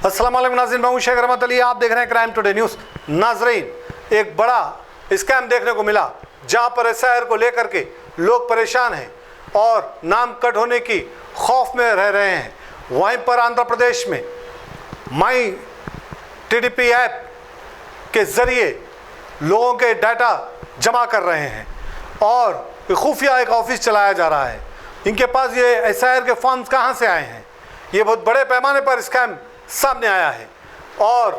अस्सलाम वालेकुम नाज़रीन, मैं हूं शेख रहमत अली। आप देख रहे हैं क्राइम टुडे न्यूज़। नाज़रीन, एक बड़ा स्कैम देखने को मिला जहां पर एसआईआर को लेकर के लोग परेशान हैं और नाम कट होने की खौफ में रह रहे हैं। वहीं पर आंध्र प्रदेश में माई टीडीपी ऐप के ज़रिए लोगों के डाटा जमा कर रहे हैं और खुफिया एक ऑफिस चलाया जा रहा है। इनके पास ये एसआईआर के फॉर्म्स कहाँ से आए हैं? ये बहुत बड़े पैमाने पर स्कैम सामने आया है और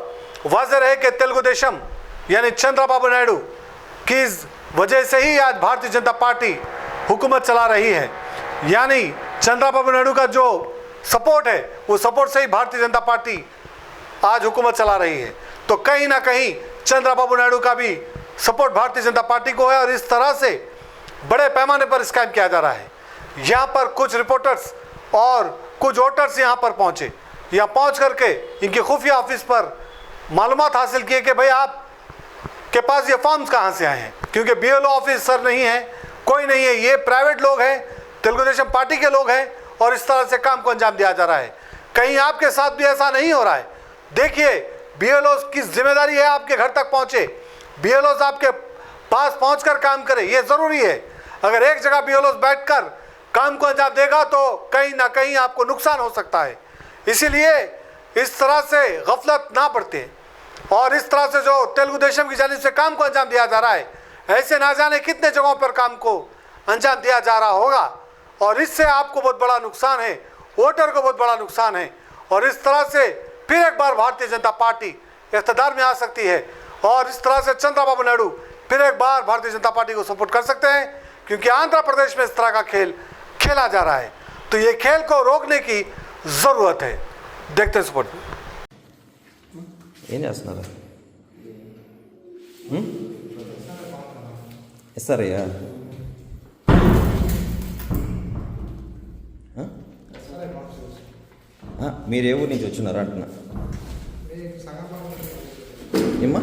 वाज़ेह है कि तेलुगु देशम यानी चंद्रबाबू नायडू की वजह से ही आज भारतीय जनता पार्टी हुकूमत चला रही है। यानी चंद्रबाबू नायडू का जो सपोर्ट है वो सपोर्ट से ही भारतीय जनता पार्टी आज हुकूमत चला रही है। तो कहीं ना कहीं चंद्रबाबू नायडू का भी सपोर्ट भारतीय जनता पार्टी को है और इस तरह से बड़े पैमाने पर स्कैम किया जा रहा है। यहाँ पर कुछ रिपोर्टर्स और कुछ वोटर्स यहाँ पर पहुँचे। यहाँ पहुँच करके इनके खुफिया ऑफिस पर मालूमात हासिल किए कि भाई आप के पास ये फॉर्म्स कहाँ से आए हैं, क्योंकि बीएलओ ऑफिसर नहीं है, कोई नहीं है, ये प्राइवेट लोग हैं, तेलुगु देशम पार्टी के लोग हैं और इस तरह से काम को अंजाम दिया जा रहा है। कहीं आपके साथ भी ऐसा नहीं हो रहा है? देखिए, बीएलओ की जिम्मेदारी है आपके घर तक पहुँचे, बीएलओ आपके पास पहुँच कर काम करे, ये ज़रूरी है। अगर एक जगह बीएलओ बैठ कर काम को अंजाम देगा तो कहीं ना कहीं आपको नुकसान हो सकता है। इसीलिए इस तरह से गफलत ना बरते और इस तरह से जो तेलुगु देशम की जानिब से काम को अंजाम दिया जा रहा है, ऐसे ना जाने कितने जगहों पर काम को अंजाम दिया जा रहा होगा और इससे आपको बहुत बड़ा नुकसान है, वोटर को बहुत बड़ा नुकसान है। और इस तरह से फिर एक बार भारतीय जनता पार्टी इक़्तिदार में आ सकती है और इस तरह से चंद्रबाबू नायडू फिर एक बार भारतीय जनता पार्टी को सपोर्ट कर सकते हैं, क्योंकि आंध्र प्रदेश में इस तरह का खेल खेला जा रहा है। तो ये खेल को रोकने की ज़रूरत है। देखते हैं सपोर्ट सर మీరు ఏ ఊరి నుంచి వచ్చినారా అంటున్నా ఏమ్మా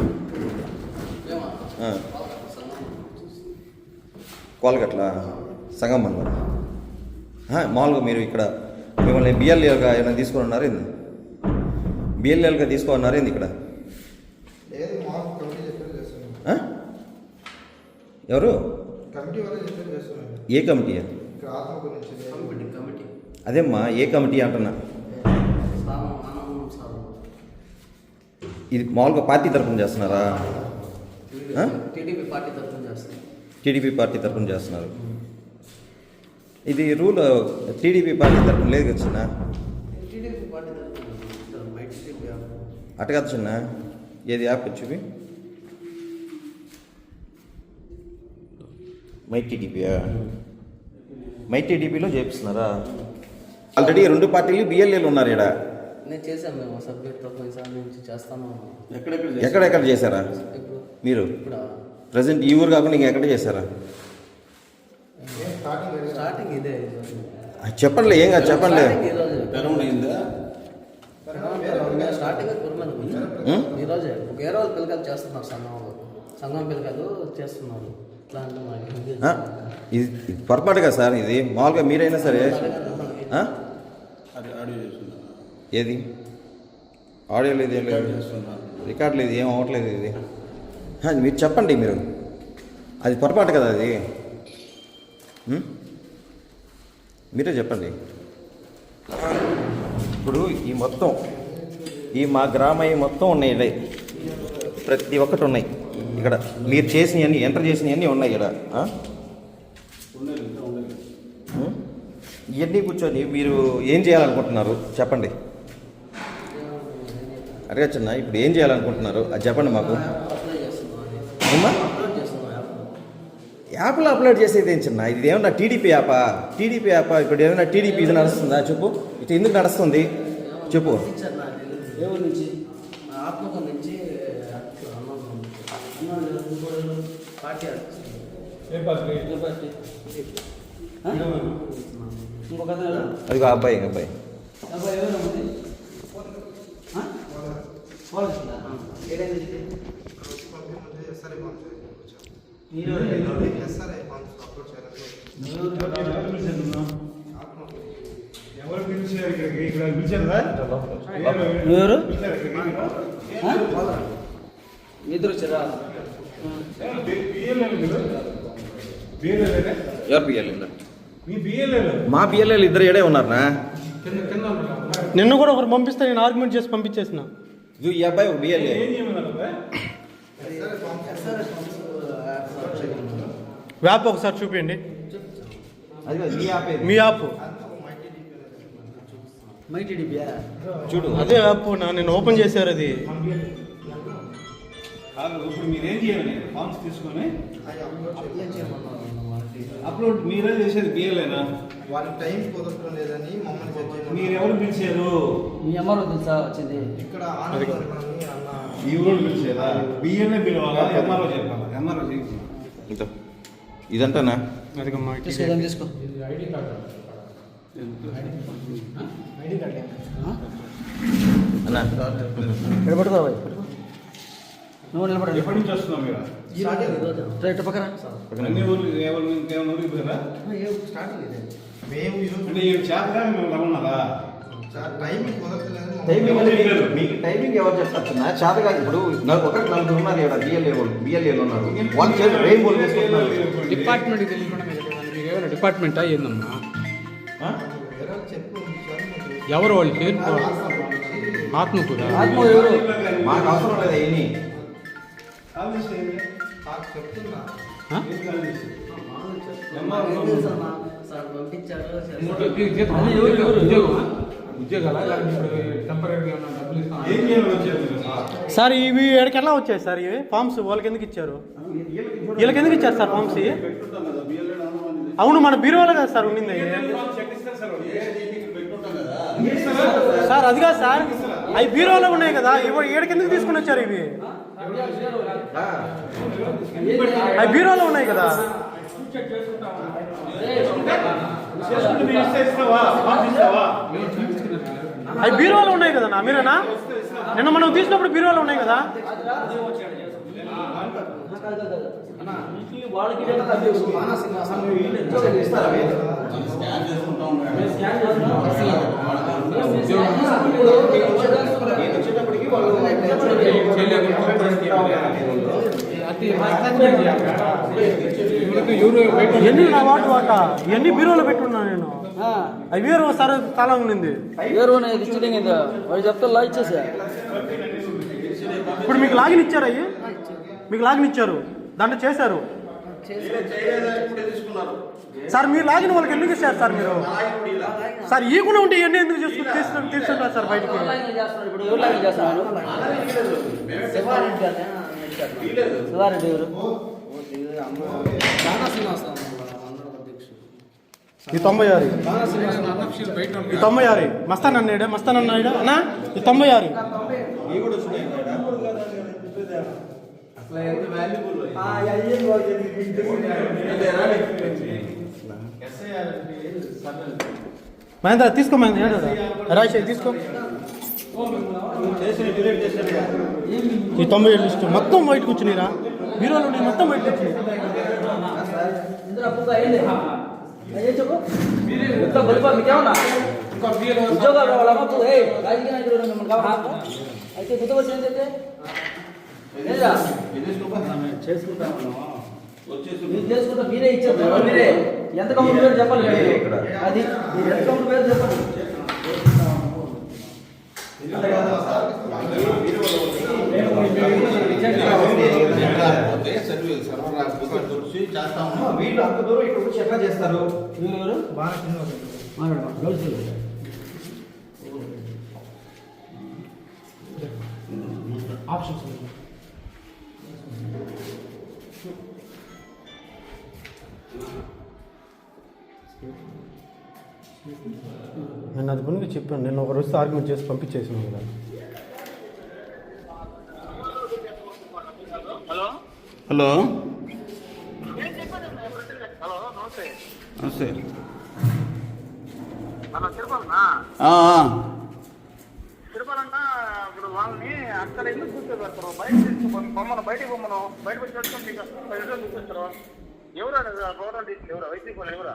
కోలగట్ల సంగం అన్నారు. మామూలుగా మీరు ఇక్కడ మిమ్మల్ని బిఎల్ఏలుగా ఏమైనా తీసుకొని ఉన్నారు ఏంది? బిఎల్ఏలుగా తీసుకున్నారు ఏంది ఇక్కడ? ఎవరు? ఏ కమిటీ? అదేమ్మా, ఏ కమిటీ అంటున్నా? ఇది మామూలుగా పార్టీ తరఫున చేస్తున్నారా? టీడీపీ పార్టీ తరఫున చేస్తున్నారు. ఇది రూల్ టీడీపీ పార్టీ తరఫున లేదు కదా చిన్న? అటు కదా చిన్న, ఏది యాప్ వచ్చి మై టీడీపీయా? మై టీడీపీలో చేపిస్తున్నారా? ఆల్రెడీ రెండు పార్టీలు బిఎల్ఏలు ఉన్నారు ఇక్కడ. నేను చేశాను, మేము సబ్జెక్ట్తో పోయినసారి నుంచి చేస్తాను. ఎక్కడెక్కడ చేశారా మీరు? ప్రజెంట్ ఈ ఊరు కాకుండా ఇంకెక్కడ చేశారా? స్టార్టింగ్ ఇదే. చెప్పండి, ఏం కాదు చెప్పండి. స్టార్టింగ్ ఈరోజే వేరే వాళ్ళు పిల్లకాయలు చేస్తున్నారు, సంఘం పిల్లకాయలు చేస్తున్నారు. ఇది పొరపాటుగా సార్, ఇది మామూలుగా మీరైనా సరే ఏది ఆడియో లేదు, ఏం లేదు, రికార్డ్ లేదు, ఏం అవ్వట్లేదు. ఇది మీరు చెప్పండి, మీరు అది పొరపాటు కదా, అది మీరే చెప్పండి. ఇప్పుడు ఈ మొత్తం ఈ మా గ్రామం మొత్తం ఉన్నాయి, ఇలా ప్రతి ఒక్కటి ఉన్నాయి ఇక్కడ. మీరు చేసినవన్నీ, ఎంటర్ చేసినవన్నీ ఉన్నాయి ఇక్కడ. ఇవన్నీ కూర్చొని మీరు ఏం చేయాలనుకుంటున్నారు చెప్పండి. అడగచ్చన్నా, ఇప్పుడు ఏం చేయాలనుకుంటున్నారు అది చెప్పండి మాకు. ఏమా యాప్లో అప్లోడ్ చేసేది ఏం చిన్న? ఇది ఏమన్నా టీడీపీ యాపా? టీడీపీ యాపా? ఇప్పుడు ఏమైనా టీడీపీ ఇది నడుస్తుందా చెప్పు? ఇటు ఎందుకు నడుస్తుంది చెప్పు? ఎవరి నుంచి? ఆత్మకం నుంచి పార్టీ. ఇంకొక అది అబ్బాయి అబ్బాయి ఎవరు పిలిచి ఎవరు ఇద్దరు వచ్చారా? ఎవరు పిఎల్ఏ? మా పిఎల్ఏలు ఇద్దరు ఏడే ఉన్నారనా? నిన్ను కూడా ఒకరు పంపిస్తే నేను ఆర్గ్యుమెంట్ చేసి పంపించేసిన. ఇది ఈ అబ్బాయి ఒక బిఎల్ఏ. వ్యాప్ ఒకసారి చూపించండి, అది కాదు, ఈ యాప్ ఏది? మీ యాప్. చూడు, అదే యాప్ నేను ఓపెన్ చేశారు అది. ఇప్పుడు మీరేం చేయాలి? ఫామ్స్ తీసుకొని అప్లోడ్ మీరే చేసేది బిఎల్ఏనా? వాళ్ళ టైం కుదరడం లేదని మమ్మల్ని మీరు ఎవరు పిలిచారు? మీ అమ్మారు తెలుసా వచ్చింది? ఇక్కడ ఆనంద్ అన్న ఈ ఊరు పిలిచేదా? బిఎల్ఏ పిలవాలా? ఎంఆర్ఓ చెప్పాలా? ఎంఆర్ఓ చేసి ఇంత ఇదంటానా? అదిగమ్మా తీసుకో. అన్నా నిలబడుకో నువ్వు నిలబడి. ఎప్పటి నుంచి వస్తున్నాం మీరు? రైట్ పక్కన అన్ని ఊర్లు ఇంకేమైనా ఊరికి పోయారా? మేము అంటే ఈ చేతగా మేము రమ్మన్నారా? టైం కుదరట్లేదు. టైమింగ్ అనేది మీకు టైమింగ్ ఎవరు చెప్తారు? చేత కాదు. ఇప్పుడు ఒకటి నలుగురు ఉన్నారు ఇక్కడ బిఎల్ఏలు ఉన్నారు. వాళ్ళు చేసి రెయిన్ బోల్ చేసుకుంటున్నారు. డిపార్ట్మెంట్ తెలియకుండా మీరు ఏమైనా డిపార్ట్మెంటా ఏందమ్మా? ఎవరు వాళ్ళు పేరు? ఆత్మకూర. ఎవరు? మాకు అవసరం లేదు అవన్నీ. కాల్ చేసేది చెప్తున్నా ఉద్యోగాలా టెంపరీగా డబ్బులు ఇస్తాం? ఏం చేయాలి వచ్చేది? సార్ ఇవి ఎక్కడికెలా వచ్చాయి సార్ ఇవి ఫామ్స్? వాళ్ళకి ఎందుకు ఇచ్చారు? వీళ్ళకి ఎందుకు ఇచ్చారు సార్ ఫామ్స్? అవును, మన బీరువాలో కదా సార్ ఉండింది. సార్ అది కాదు సార్, అవి బీరువాలో ఉన్నాయి కదా, ఏడకి ఎందుకు తీసుకుని వచ్చారు ఇవి? అవి బీరువాలో ఉన్నాయి కదా. అవి బీరువాలో ఉన్నాయి కదా నా, మీరేనా? నిన్న మనం తీసినప్పుడు బీరువాలో ఉన్నాయి కదా. ఎన్ని నా వాటి వాట ఎన్ని బీరువాలో పెట్టున్నా నేను. అవి వేరు సార్ చాలా ఉండింది. వేరు వాడు చెప్తా లా ఇచ్చేసా. ఇప్పుడు మీకు లాగిన్ ఇచ్చారు, అయ్యి మీకు లాగిన్ ఇచ్చారు, దాంట్లో చేశారు సార్. మీరు లాగిన్ వాళ్ళకి ఎందుకు ఇచ్చారు సార్? మీరు సార్ ఈ కూడా ఉంటే ఇవన్నీ ఎందుకు తీసుకుంటారు సార్ బయటికి? ఇప్పుడు ఎవరు లాగిన్ చేస్తున్నారు? శివారెడ్డి ఎవరు? ఈ 96 ఈ 96 మస్తానన్నాడా? మస్తానన్నాడా అన్నా? ఈ 96 మహేంద్ర తీసుకో, మహేంద్ర రాజశేఖర్ తీసుకో. ఈ 97 లిస్ట్ మొత్తం బయటకు వచ్చినాయిరా, బీరోలో ఉన్నాయి మొత్తం బయటకు వచ్చినాయి. ఉద్యోగాలు రావాలా మాకు? రాజకీయ నాయకుడు మిమ్మల్ని కావాలా? అయితే గుర్తుకొచ్చి ఏంటంటే చేసుకుంటా మీరే ఇచ్చారు. మీరే ఎంత కౌంట్ పేరు చెప్పాలి, అది ఎంత కౌంట్ పేరు చెప్పండి. వీళ్ళు అంత దూరం ఇక్కడ వచ్చి ఎట్లా చేస్తారు? ఆప్షన్స్ నేను అది గురించి చెప్పాను. నేను ఒక రోజు ఆర్గ్యుమెంట్ చేసి పంపించేసినాను కదా. హలో నమస్తే. తిరుపతి ఇప్పుడు వాళ్ళని అక్కడ ఎందుకు కూర్చోబెడతారు? బయట బొమ్మను బయటికి బొమ్మను బయట పెట్టి చూపిస్తారు. ఎవరు టోటల్ ఎవరు వైసీపీ వాళ్ళు ఎవరా?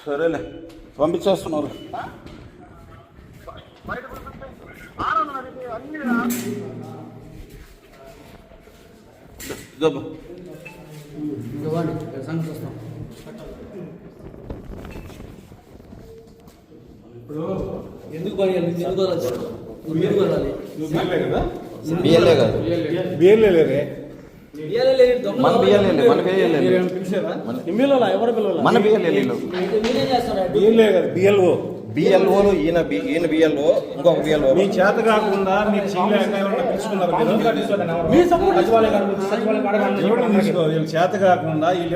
సరేలే పంపించేస్తున్నారు. బయట పంపిస్తే ఆనందం అడిగి అన్ని జబ్బు ఇవ్వండి సంగతి చూస్తాం. ఎందుకు పని ఎందుకు వెళ్ళాలి? ఎందుకు వెళ్ళాలి? నువ్వు బిఎల్ఏ కదా? బిఎల్ఏ కాదు, బిఎల్ఏ లేరే. మన బిఎల్ఏ మన బిఎల్ఏ మీరేమైనా పిలిచారా? పిల్లలా ఎవరు పిల్లలా? మన బిఎల్ఏ అయితే మీరేం చేస్తారు? బిఎల్ఏ కదా, బిఎల్ఓ. బిఎల్ఓలు ఈయన బిఎల్ఓ ఇంకొక బిఎల్ఓ. మీ చేత కాకుండా మీకు చేయలేక ఎవరన్నా పిలుచుకున్నారు కదా? మీ సపోర్ట్ ఎవరిని తీసుకో, వీళ్ళు చేత కాకుండా వీళ్ళు